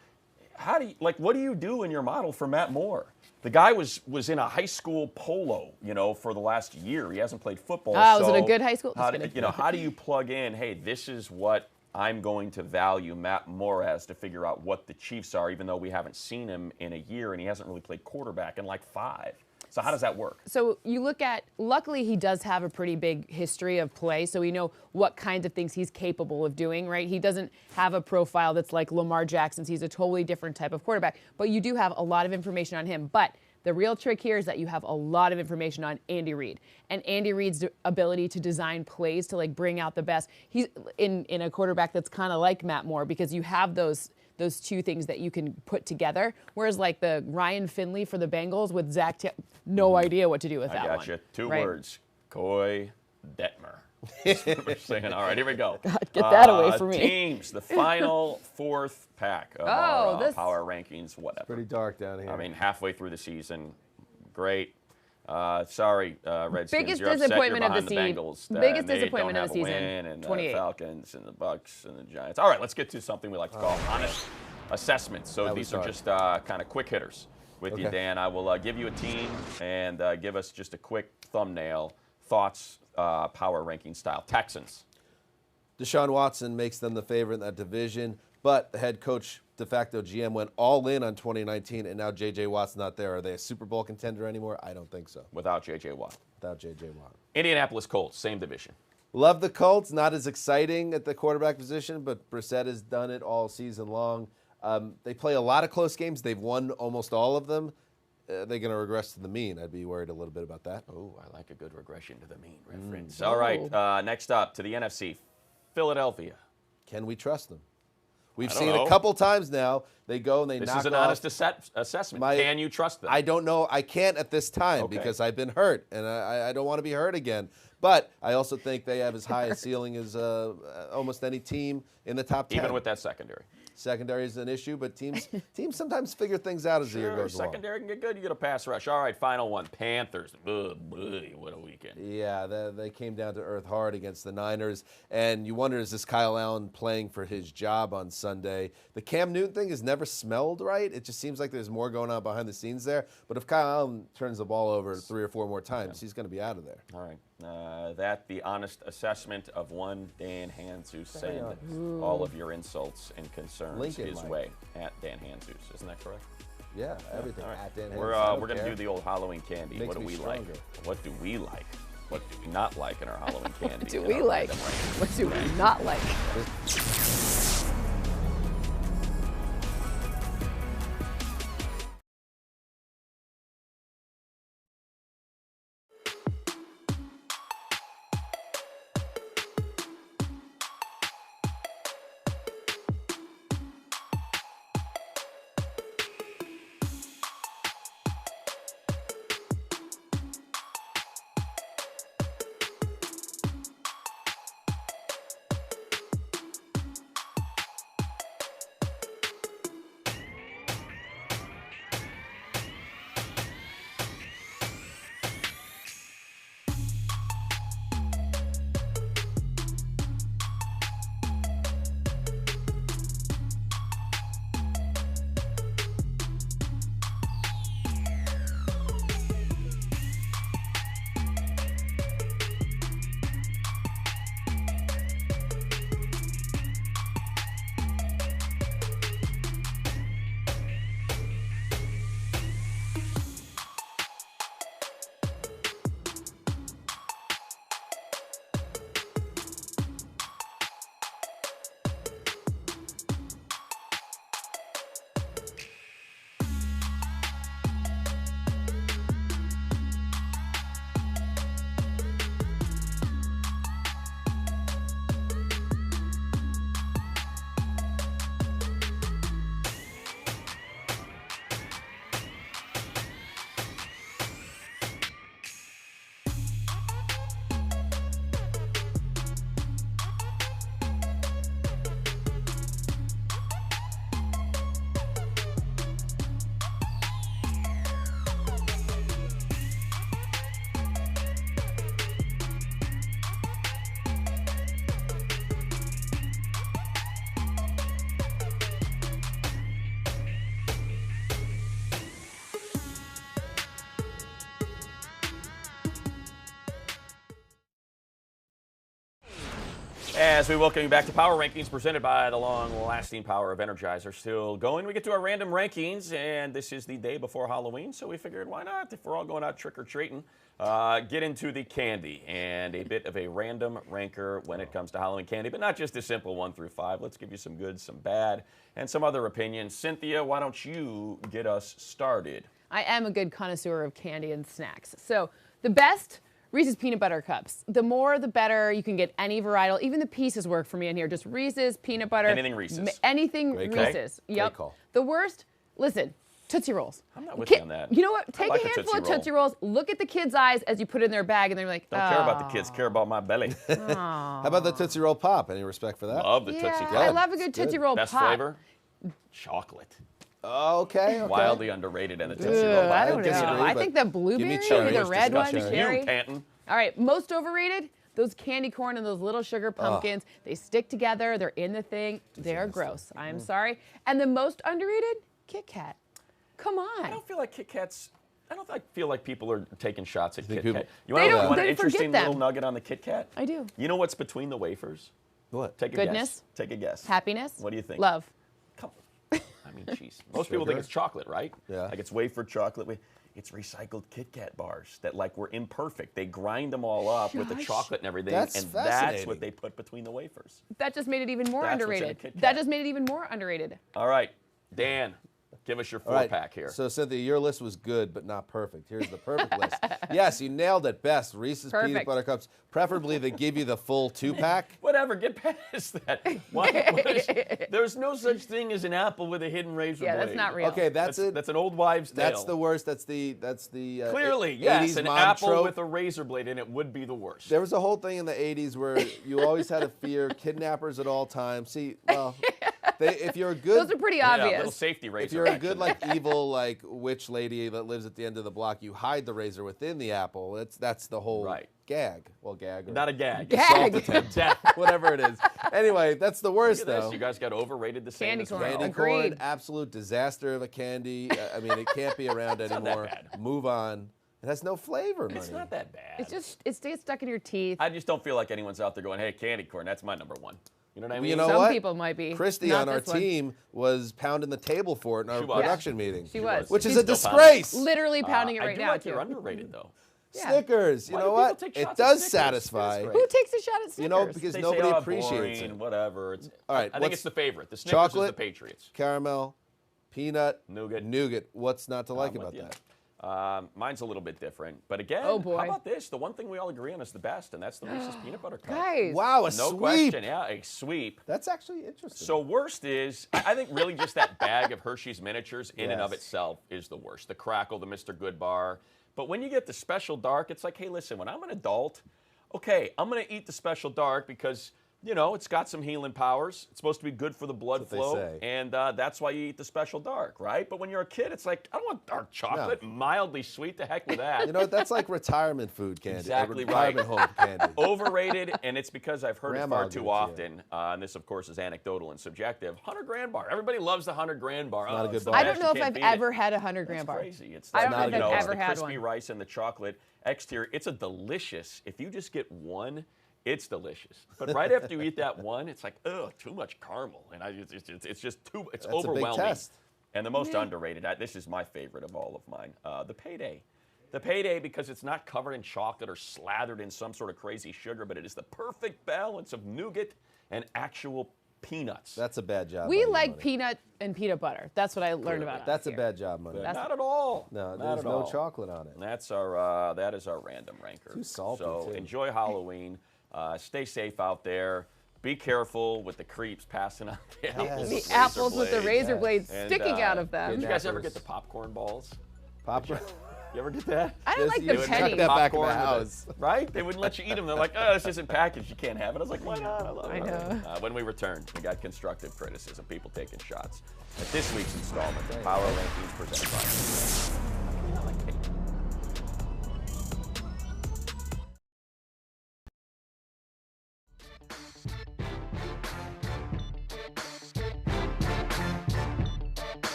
[SPEAKER 1] What do you do in your model for Matt Moore? The guy was in a high school polo, for the last year. He hasn't played football.
[SPEAKER 3] Was it a good high school?
[SPEAKER 1] How do you plug in, hey, this is what I'm going to value Matt Moore as to figure out what the Chiefs are, even though we haven't seen him in a year and he hasn't really played quarterback in like 5. So how does that work?
[SPEAKER 3] So you look at, luckily he does have a pretty big history of play, so we know what kinds of things he's capable of doing, right? He doesn't have a profile that's like Lamar Jackson's. He's a totally different type of quarterback, but you do have a lot of information on him. But the real trick here is that you have a lot of information on Andy Reid and Andy Reid's ability to design plays to bring out the best. He's in a quarterback that's kind of like Matt Moore because you have those 2 things that you can put together. Whereas like the Ryan Finley for the Bengals with Zach, no idea what to do with that one.
[SPEAKER 1] I got you. 2 words. Coy Detmer. That's what we're saying. All right, here we go.
[SPEAKER 3] God, get that away from me.
[SPEAKER 1] Teams, the final 4th pack of our power rankings, whatever.
[SPEAKER 2] Pretty dark down here.
[SPEAKER 1] I mean, halfway through the season, Great. Sorry, Redskins.
[SPEAKER 3] Biggest
[SPEAKER 1] you're upset
[SPEAKER 3] disappointment
[SPEAKER 1] you're
[SPEAKER 3] of the
[SPEAKER 1] behind
[SPEAKER 3] season.
[SPEAKER 1] Bengals.
[SPEAKER 3] Biggest
[SPEAKER 1] They
[SPEAKER 3] disappointment
[SPEAKER 1] don't
[SPEAKER 3] of the
[SPEAKER 1] have a
[SPEAKER 3] season.
[SPEAKER 1] win, and
[SPEAKER 3] 28.
[SPEAKER 1] Falcons and the Bucks and the Giants. All right, let's get to something we like to call honest assessments. So these are just kind of quick hitters with you, Dan. I will give you a team and give us just a quick thumbnail thoughts, power ranking style. Texans.
[SPEAKER 2] Deshaun Watson makes them the favorite in that division, but the head coach, de facto GM, went all in on 2019, and now J.J. Watt's not there. Are they a Super Bowl contender anymore? I don't think so.
[SPEAKER 1] Without J.J. Watt.
[SPEAKER 2] Without J.J. Watt.
[SPEAKER 1] Indianapolis Colts, same division.
[SPEAKER 2] Love the Colts. Not as exciting at the quarterback position, but Brissett has done it all season long. They play a lot of close games. They've won almost all of them. They're going to regress to the mean. I'd be worried a little bit about that.
[SPEAKER 1] Oh, I like a good regression to the mean reference. All right, next up to the NFC, Philadelphia.
[SPEAKER 2] Can we trust them? We've
[SPEAKER 1] I don't
[SPEAKER 2] seen
[SPEAKER 1] know.
[SPEAKER 2] a couple times now. They go and they
[SPEAKER 1] This
[SPEAKER 2] knock
[SPEAKER 1] is an
[SPEAKER 2] off.
[SPEAKER 1] honest assessment. Can you trust them?
[SPEAKER 2] I don't know. I can't at this time because I've been hurt, and I don't want to be hurt again. But I also think they have as high a ceiling as almost any team in the top 10.
[SPEAKER 1] Even with that secondary.
[SPEAKER 2] Secondary is an issue, but teams sometimes figure things out as the year goes along.
[SPEAKER 1] Secondary can get good. You get a pass rush. All right, final one. Panthers. Ugh, what a weekend.
[SPEAKER 2] Yeah, they came down to earth hard against the Niners, and you wonder, is this Kyle Allen playing for his job on Sunday? The Cam Newton thing has never smelled right. It just seems like there's more going on behind the scenes there. But if Kyle Allen turns the ball over 3 or 4 more times, he's going to be out of there.
[SPEAKER 1] All right. The honest assessment of one Dan Hanzus. Send all of your insults and concerns his way at Dan Hanzus. Isn't that correct?
[SPEAKER 2] Yeah, everything at Dan
[SPEAKER 1] We're
[SPEAKER 2] Hanzus.
[SPEAKER 1] we're going to do the old Halloween candy.
[SPEAKER 2] Makes
[SPEAKER 1] What do
[SPEAKER 2] me
[SPEAKER 1] we like?
[SPEAKER 2] stronger.
[SPEAKER 1] What do we like? What do we not like in our Halloween candy?
[SPEAKER 3] What do
[SPEAKER 1] in
[SPEAKER 3] we
[SPEAKER 1] our
[SPEAKER 3] like?
[SPEAKER 1] random rankings?
[SPEAKER 3] What do we not like?
[SPEAKER 1] As we welcome you back to Power Rankings presented by the long-lasting power of Energizer. Still going. We get to our random rankings, and this is the day before Halloween, so we figured why not, if we're all going out trick-or-treating, get into the candy and a bit of a random ranker when it comes to Halloween candy, but not just a simple 1 through 5. Let's give you some good, some bad, and some other opinions. Cynthia, why don't you get us started?
[SPEAKER 3] I am a good connoisseur of candy and snacks. So the best, Reese's Peanut Butter Cups. The more, the better. You can get any varietal. Even the pieces work for me in here. Just Reese's, peanut butter.
[SPEAKER 1] Anything Reese's.
[SPEAKER 3] Anything
[SPEAKER 2] Great call.
[SPEAKER 3] Reese's.
[SPEAKER 2] Great
[SPEAKER 3] Yep.
[SPEAKER 2] call.
[SPEAKER 3] The worst, listen, Tootsie Rolls.
[SPEAKER 1] I'm not with you on that.
[SPEAKER 3] You know what?
[SPEAKER 1] I
[SPEAKER 3] Take
[SPEAKER 1] like
[SPEAKER 3] a
[SPEAKER 1] a
[SPEAKER 3] handful of
[SPEAKER 1] Tootsie Roll.
[SPEAKER 3] Tootsie Rolls. Look at the kids' eyes as you put it in their bag, and they're like,
[SPEAKER 1] Don't care about the kids, care about my belly.
[SPEAKER 2] How about the Tootsie Roll Pop? Any respect for that?
[SPEAKER 1] Love the
[SPEAKER 3] yeah,
[SPEAKER 1] Tootsie
[SPEAKER 3] I
[SPEAKER 1] Roll.
[SPEAKER 3] love a good Tootsie Roll
[SPEAKER 1] Best
[SPEAKER 3] pop.
[SPEAKER 1] flavor? Chocolate.
[SPEAKER 2] Okay.
[SPEAKER 1] Wildly underrated in the Tootsie Roll.
[SPEAKER 3] I don't
[SPEAKER 2] disagree,
[SPEAKER 3] know. I
[SPEAKER 2] but
[SPEAKER 3] think the
[SPEAKER 2] give me
[SPEAKER 3] blueberry,
[SPEAKER 2] cherry.
[SPEAKER 3] the red one,
[SPEAKER 1] Discussion.
[SPEAKER 3] cherry.
[SPEAKER 1] You, Canton.
[SPEAKER 3] All right, most overrated, those candy corn and those little sugar pumpkins. They stick together. They're in the thing. They're gross. I'm sorry. And the most underrated, Kit Kat. Come on.
[SPEAKER 1] I don't feel like Kit Kats. I don't feel like people are taking shots at Kit
[SPEAKER 2] people-
[SPEAKER 1] Kat. You
[SPEAKER 3] They
[SPEAKER 1] want an
[SPEAKER 3] forget
[SPEAKER 1] interesting little
[SPEAKER 3] them.
[SPEAKER 1] nugget on the Kit Kat?
[SPEAKER 3] I do.
[SPEAKER 1] You know what's between the wafers?
[SPEAKER 2] What?
[SPEAKER 1] Take a
[SPEAKER 3] Goodness.
[SPEAKER 1] guess. Take a guess.
[SPEAKER 3] Happiness.
[SPEAKER 1] What do you think?
[SPEAKER 3] Love.
[SPEAKER 1] Come on. I mean, jeez. Most people think
[SPEAKER 2] Sugar.
[SPEAKER 1] it's chocolate, right?
[SPEAKER 2] Yeah.
[SPEAKER 1] Like it's wafer chocolate. It's recycled Kit Kat bars that like were imperfect. They grind them all up with the
[SPEAKER 3] Shush.
[SPEAKER 1] chocolate and everything,
[SPEAKER 2] That's
[SPEAKER 1] and
[SPEAKER 2] fascinating.
[SPEAKER 1] that's what they put between the wafers.
[SPEAKER 3] That just made it even more
[SPEAKER 1] That's what's in a
[SPEAKER 3] underrated.
[SPEAKER 1] Kit Kat.
[SPEAKER 3] That just made it even more underrated.
[SPEAKER 1] All right, Dan, give us your
[SPEAKER 2] All right.
[SPEAKER 1] four-pack here.
[SPEAKER 2] So, Cynthia, your list was good, but not perfect. Here's the perfect list. Yes, you nailed it best. Reese's Peanut
[SPEAKER 3] Perfect.
[SPEAKER 2] Butter Cups, preferably they give you the full 2-pack.
[SPEAKER 1] Whatever, get past that. There's no such thing as an apple with a hidden razor
[SPEAKER 3] Yeah,
[SPEAKER 1] blade.
[SPEAKER 3] that's not real.
[SPEAKER 2] Okay, that's it.
[SPEAKER 1] That's an old wives' tale.
[SPEAKER 2] That's the worst. That's the
[SPEAKER 1] Clearly,
[SPEAKER 2] 80s
[SPEAKER 1] yes, an
[SPEAKER 2] mom
[SPEAKER 1] apple
[SPEAKER 2] trope.
[SPEAKER 1] with a razor blade in it would be the worst.
[SPEAKER 2] There was a whole thing in the 80s where you always had to fear kidnappers at all times. See, well, if you're a good,
[SPEAKER 3] Those are pretty
[SPEAKER 1] Yeah,
[SPEAKER 3] obvious.
[SPEAKER 1] little safety razor.
[SPEAKER 2] if you're a
[SPEAKER 1] action.
[SPEAKER 2] good, like evil, like witch lady that lives at the end of the block, you hide the razor within the apple. That's the whole
[SPEAKER 1] Right.
[SPEAKER 2] gag. Well, gag. Or
[SPEAKER 1] Not a gag.
[SPEAKER 3] Gag.
[SPEAKER 1] Assault to death.
[SPEAKER 2] whatever it is. Anyway, that's the worst
[SPEAKER 1] Look at this.
[SPEAKER 2] though.
[SPEAKER 1] You guys got overrated the same
[SPEAKER 3] Candy
[SPEAKER 1] as
[SPEAKER 3] corn.
[SPEAKER 1] well.
[SPEAKER 2] Candy
[SPEAKER 3] Agreed.
[SPEAKER 2] corn, absolute disaster of a candy. I mean, it can't be around
[SPEAKER 1] not that
[SPEAKER 2] anymore.
[SPEAKER 1] bad.
[SPEAKER 2] Move on. It has no flavor,
[SPEAKER 1] It's
[SPEAKER 2] money.
[SPEAKER 1] not that bad.
[SPEAKER 3] It stays stuck in your teeth.
[SPEAKER 1] I just don't feel like anyone's out there going, hey, candy corn, that's my number one. You know what I mean?
[SPEAKER 2] You know
[SPEAKER 3] Some
[SPEAKER 2] what?
[SPEAKER 3] people might be.
[SPEAKER 2] Christy
[SPEAKER 3] Not
[SPEAKER 2] on our
[SPEAKER 3] this one.
[SPEAKER 2] team was pounding the table for it in our
[SPEAKER 1] She was.
[SPEAKER 2] production meeting.
[SPEAKER 3] She was.
[SPEAKER 2] Which is
[SPEAKER 3] She's
[SPEAKER 2] a
[SPEAKER 1] still pounding.
[SPEAKER 2] disgrace.
[SPEAKER 3] literally pounding it
[SPEAKER 1] I
[SPEAKER 3] right
[SPEAKER 1] do
[SPEAKER 3] now,
[SPEAKER 1] like
[SPEAKER 3] too.
[SPEAKER 1] you're underrated, though.
[SPEAKER 3] Yeah.
[SPEAKER 2] Snickers, you
[SPEAKER 1] Why
[SPEAKER 2] know
[SPEAKER 1] do
[SPEAKER 2] what?
[SPEAKER 1] people take
[SPEAKER 2] It
[SPEAKER 1] shots at
[SPEAKER 2] does
[SPEAKER 1] Snickers?
[SPEAKER 2] satisfy.
[SPEAKER 1] It's great.
[SPEAKER 3] Who takes a shot at Snickers?
[SPEAKER 2] You know, because
[SPEAKER 1] They
[SPEAKER 2] nobody
[SPEAKER 1] say, oh,
[SPEAKER 2] appreciates
[SPEAKER 1] boring,
[SPEAKER 2] it.
[SPEAKER 1] whatever. It's,
[SPEAKER 2] All right,
[SPEAKER 1] I think
[SPEAKER 2] what's-
[SPEAKER 1] it's the favorite. The Snickers
[SPEAKER 2] chocolate,
[SPEAKER 1] is the Patriots.
[SPEAKER 2] Caramel, peanut,
[SPEAKER 1] Nougat.
[SPEAKER 2] What's not to like
[SPEAKER 1] I'm
[SPEAKER 2] about
[SPEAKER 1] with you.
[SPEAKER 2] that?
[SPEAKER 1] Mine's a little bit different. But again,
[SPEAKER 3] Oh, boy.
[SPEAKER 1] how about this? The one thing we all agree on is the best, and that's the Reese's Peanut Butter Cup.
[SPEAKER 3] Guys.
[SPEAKER 2] Wow, a
[SPEAKER 1] No
[SPEAKER 2] sweep.
[SPEAKER 1] question. Yeah, a sweep.
[SPEAKER 2] That's actually interesting.
[SPEAKER 1] So worst is, I think really just that bag of Hershey's miniatures in and of
[SPEAKER 2] Yes.
[SPEAKER 1] itself is the worst. The Crackle, the Mr. Good bar. But when you get the Special Dark, it's like, hey, listen, when I'm an adult, okay, I'm going to eat the Special Dark because, you know, it's got some healing powers. It's supposed to be good for the blood
[SPEAKER 2] That's what
[SPEAKER 1] flow.
[SPEAKER 2] they say.
[SPEAKER 1] And that's why you eat the Special Dark, right? But when you're a kid, it's like, I don't want dark chocolate, mildly sweet, the heck with that.
[SPEAKER 2] you know, that's like retirement food candy.
[SPEAKER 1] Exactly
[SPEAKER 2] retirement home candy.
[SPEAKER 1] Overrated, and it's because I've heard
[SPEAKER 2] Grandma
[SPEAKER 1] it far
[SPEAKER 2] gives it
[SPEAKER 1] too
[SPEAKER 2] to you.
[SPEAKER 1] often, and this, of course, is anecdotal and subjective. 100-gram bar. Everybody loves the 100-gram bar.
[SPEAKER 2] not a good
[SPEAKER 1] it's the
[SPEAKER 2] bar.
[SPEAKER 3] I
[SPEAKER 1] best,
[SPEAKER 3] don't know
[SPEAKER 1] you
[SPEAKER 3] if
[SPEAKER 1] can't
[SPEAKER 3] I've
[SPEAKER 1] beat it.
[SPEAKER 3] ever had a 100-gram
[SPEAKER 1] That's
[SPEAKER 3] bar.
[SPEAKER 1] crazy. It's
[SPEAKER 3] I don't
[SPEAKER 2] not
[SPEAKER 3] think
[SPEAKER 2] a good
[SPEAKER 3] I've
[SPEAKER 2] bar.
[SPEAKER 3] ever
[SPEAKER 1] the
[SPEAKER 3] had
[SPEAKER 1] crispy
[SPEAKER 3] one.
[SPEAKER 1] rice and the chocolate exterior. It's a delicious. If you just get one, it's delicious. But right after you eat that one, it's like, ugh, too much caramel, and it's just too. It's
[SPEAKER 2] That's a big
[SPEAKER 1] overwhelming.
[SPEAKER 2] test.
[SPEAKER 1] And the most underrated. This is my favorite of all of mine. The Payday. The Payday, because it's not covered in chocolate or slathered in some sort of crazy sugar, but it is the perfect balance of nougat and actual peanuts.
[SPEAKER 2] That's a bad job.
[SPEAKER 3] We
[SPEAKER 2] Money,
[SPEAKER 3] like
[SPEAKER 2] Money.
[SPEAKER 3] peanut and peanut butter. That's what I learned about.
[SPEAKER 2] That's a
[SPEAKER 3] here.
[SPEAKER 2] bad job, Money.
[SPEAKER 1] Not at all.
[SPEAKER 2] No,
[SPEAKER 1] Not
[SPEAKER 2] there's
[SPEAKER 1] at
[SPEAKER 2] no
[SPEAKER 1] all.
[SPEAKER 2] chocolate on it.
[SPEAKER 1] And that's our that is our random ranker.
[SPEAKER 2] Too salty,
[SPEAKER 1] So
[SPEAKER 2] too.
[SPEAKER 1] enjoy Halloween. Stay safe out there. Be careful with the creeps passing out the apples.
[SPEAKER 3] The
[SPEAKER 1] with
[SPEAKER 3] apples with the
[SPEAKER 1] blades.
[SPEAKER 3] razor blades
[SPEAKER 1] And,
[SPEAKER 3] sticking out of them.
[SPEAKER 1] Did you guys ever
[SPEAKER 2] Kidnappers.
[SPEAKER 1] get the popcorn balls?
[SPEAKER 2] Popcorn.
[SPEAKER 1] You ever get that?
[SPEAKER 3] I don't like
[SPEAKER 2] you
[SPEAKER 3] the
[SPEAKER 2] would
[SPEAKER 3] penny.
[SPEAKER 2] chuck that back in the
[SPEAKER 1] Popcorn with
[SPEAKER 2] house.
[SPEAKER 1] Right? They wouldn't let you eat them. They're like, oh, this isn't packaged. You can't have it. I was like, why not? I love it.
[SPEAKER 3] I know.
[SPEAKER 1] When we return, we got constructive criticism, people taking shots. At this week's installment of Power Rankings presented by... Not like cake.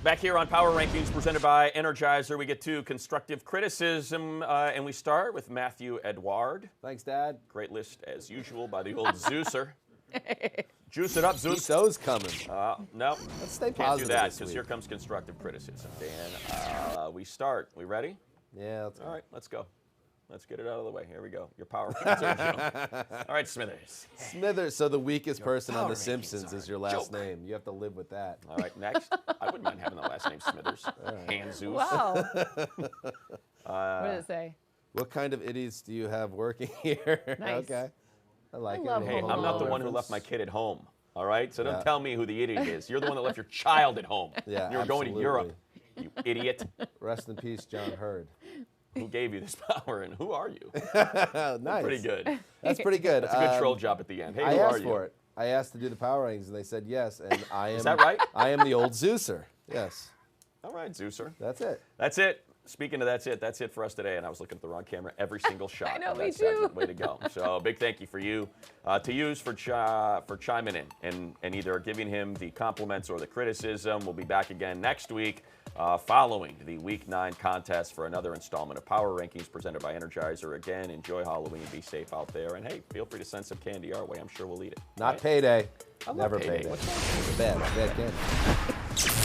[SPEAKER 1] Back here on Power Rankings presented by Energizer, we get to constructive criticism, and we start with Matthew Edward.
[SPEAKER 2] Thanks, Dad.
[SPEAKER 1] Great list, as usual, by the old Zeuser. Juice it up, Zeus.
[SPEAKER 2] So's coming.
[SPEAKER 1] No,
[SPEAKER 2] Let's stay
[SPEAKER 1] can't do
[SPEAKER 2] positive
[SPEAKER 1] that,
[SPEAKER 2] this
[SPEAKER 1] because
[SPEAKER 2] week.
[SPEAKER 1] here comes constructive criticism. Dan, we start. We ready?
[SPEAKER 2] Yeah, let's go.
[SPEAKER 1] All right, let's go. Let's get it out of the way. Here we go. Your Power Rankings. All right, Smithers.
[SPEAKER 2] Smithers. So the weakest person on
[SPEAKER 1] Power
[SPEAKER 2] The Simpsons
[SPEAKER 1] rankings
[SPEAKER 2] is your
[SPEAKER 1] are
[SPEAKER 2] last
[SPEAKER 1] joke.
[SPEAKER 2] name. You have to live with that.
[SPEAKER 1] All right, next. I wouldn't mind having the last name Smithers. Hand Zeus.
[SPEAKER 3] Wow. What did it say?
[SPEAKER 2] What kind of idiots do you have working here?
[SPEAKER 3] Nice.
[SPEAKER 2] Okay. I like it.
[SPEAKER 3] love
[SPEAKER 2] A
[SPEAKER 1] Hey,
[SPEAKER 2] little
[SPEAKER 1] I'm not the
[SPEAKER 2] reference.
[SPEAKER 1] one who left my kid at home. All right? So don't
[SPEAKER 2] Yeah.
[SPEAKER 1] tell me who the idiot is. You're the one that left your child at home.
[SPEAKER 2] Yeah,
[SPEAKER 1] You were going to
[SPEAKER 2] absolutely.
[SPEAKER 1] Europe, you idiot.
[SPEAKER 2] Rest in peace, John Hurd.
[SPEAKER 1] Who gave you this power and who are you?
[SPEAKER 2] Nice.
[SPEAKER 1] Pretty good.
[SPEAKER 2] That's pretty good.
[SPEAKER 1] That's a good troll job at the end. Hey,
[SPEAKER 2] I
[SPEAKER 1] who are
[SPEAKER 2] asked
[SPEAKER 1] you?
[SPEAKER 2] for it. I asked to do the power rankings, and they said yes. And I am.
[SPEAKER 1] Is that right?
[SPEAKER 2] I am the old Zeuser. Yes,
[SPEAKER 1] All right, Zeuser.
[SPEAKER 2] that's it.
[SPEAKER 1] That's it. Speaking of that's it for us today. And I was looking at the wrong camera every single shot.
[SPEAKER 3] I know,
[SPEAKER 1] of
[SPEAKER 3] me
[SPEAKER 1] that segment.
[SPEAKER 3] too.
[SPEAKER 1] Way to go. So big thank you for you, to use for chiming in and either giving him the compliments or the criticism. We'll be back again next week following the Week 9 contest for another installment of Power Rankings presented by Energizer. Again, enjoy Halloween. Be safe out there. And hey, feel free to send some candy our way. I'm sure we'll eat it.
[SPEAKER 2] Not
[SPEAKER 1] Right?
[SPEAKER 2] payday.
[SPEAKER 1] I love
[SPEAKER 2] Never
[SPEAKER 1] payday.
[SPEAKER 2] payday.
[SPEAKER 1] What's wrong with
[SPEAKER 2] Bad candy.